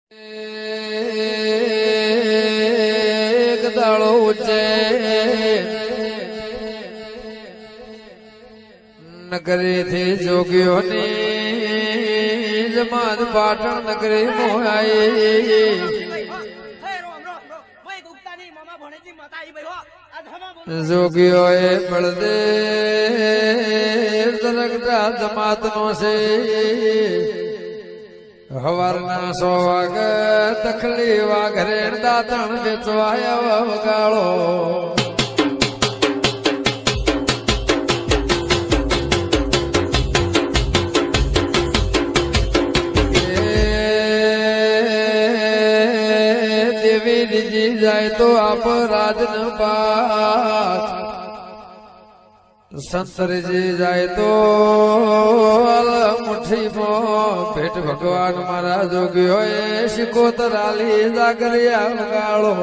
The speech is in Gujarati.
એક દાડો ઉચ્ચે નગરીથી જોગીઓની જમાત પાટણ નગરી મોહાઈ જોગીઓએ બળદેવ તરગતા જમાતનો છે હવારના 100 વાગે તખલી વાઘરે દાતણ વેચવાયા વગાળો દેવી લીજી જાય તો આપ રાજન પાસ સંતરીજી જાય તો મુઠ્ઠીમાં ભેટ ભગવાન મારા જોગ્યો એ શિકોતર આલી જાગરિયા વગાળો